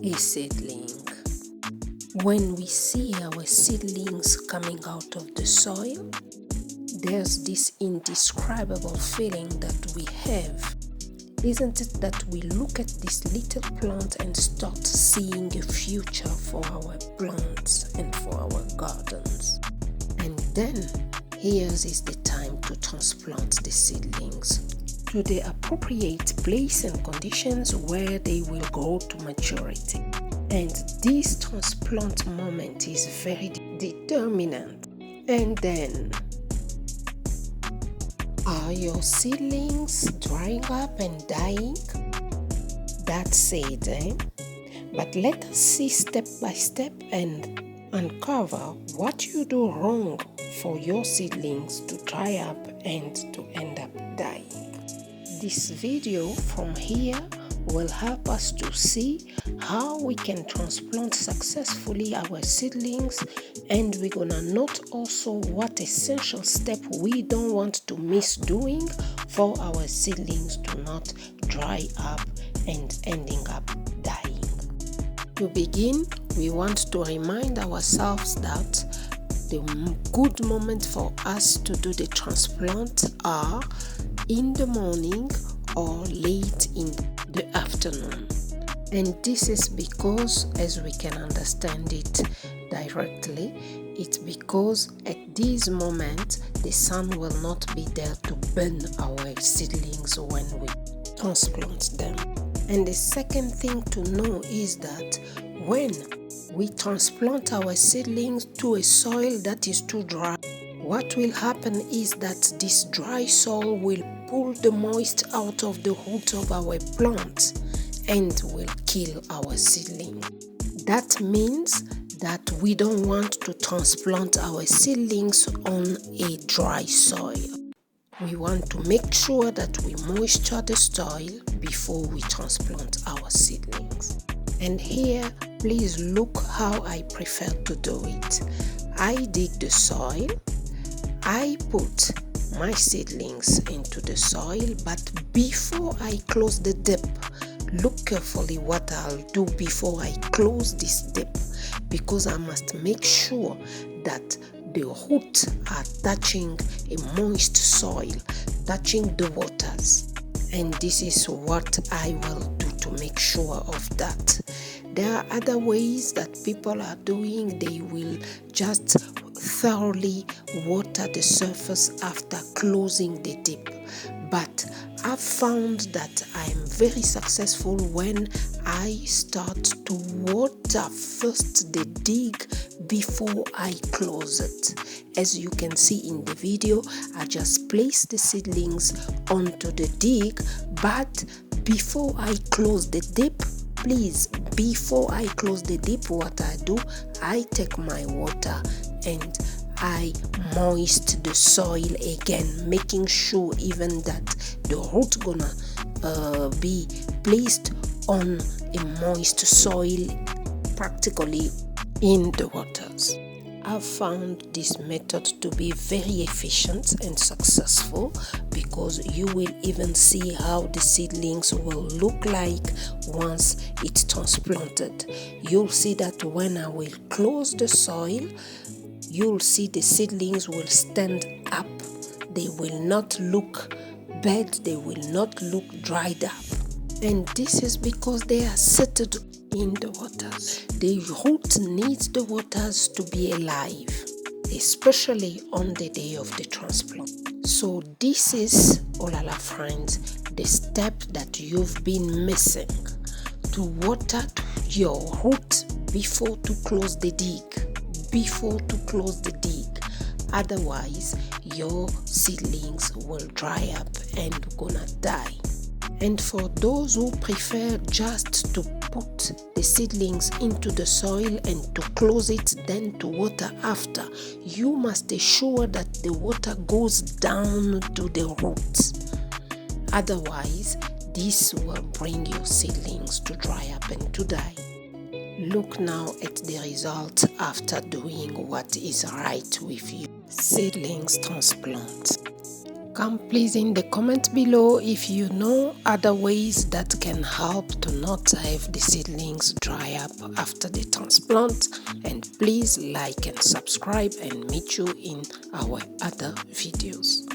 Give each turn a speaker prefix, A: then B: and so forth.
A: A seedling. When we see our seedlings coming out of the soil, there's this indescribable feeling that we have. Isn't it that we look at this little plant and start seeing a future for our plants and for our gardens? And then, here's is the time to transplant the seedlings to the appropriate place and conditions where they will grow to maturity. And this transplant moment is very determinant. And then, are your seedlings drying up and dying? That's it, eh? But let us see step by step and uncover what you do wrong for your seedlings to dry up and to end up dying. This video from here will help us to see how we can transplant successfully our seedlings, and we're gonna note also what essential step we don't want to miss doing for our seedlings to not dry up and ending up dying. To begin, we want to remind ourselves that the good moment for us to do the transplant are in the morning or late in the afternoon. And this is because, as we can understand it directly, it's because at this moment the sun will not be there to burn our seedlings when we transplant them. And the second thing to know is that when we transplant our seedlings to a soil that is too dry, what will happen is that this dry soil will pull the moist out of the roots of our plants and will kill our seedling. That means that we don't want to transplant our seedlings on a dry soil. We want to make sure that we moisture the soil before we transplant our seedlings. And here, please look how I prefer to do it. I dig the soil, I put my seedlings into the soil, but before I close the dip, look carefully what I'll do before I close this dip, because I must make sure that the roots are touching a moist soil, touching the waters. And this is what I will do to make sure of that. There are other ways that people are doing. They will just thoroughly water the surface after closing the dip. But I've found that I am very successful when I start to water first the dig before I close it. As you can see in the video, I just place the seedlings onto the dig, but before I close the dip, please, before I close the dip, what I do, I take my water and I moist the soil again, making sure even that the root gonna be placed on a moist soil, practically in the waters. I've found this method to be very efficient and successful, because you will even see how the seedlings will look like once it's transplanted. You'll see that when I will close the soil, you'll see the seedlings will stand up. They will not look bad, they will not look dried up. And this is because they are seated in the waters. The root needs the waters to be alive, especially on the day of the transplant. So this is, Olala friends, the step that you've been missing, to water your root before to close the dig. Otherwise your seedlings will dry up and gonna die. And for those who prefer just to put the seedlings into the soil and to close it, then to water after, you must ensure that the water goes down to the roots. Otherwise, this will bring your seedlings to dry up and to die. Look now at the result after doing what is right with you. Seedlings transplant. Come please in the comment below if you know other ways that can help to not have the seedlings dry up after the transplant, and please like and subscribe, and meet you in our other videos.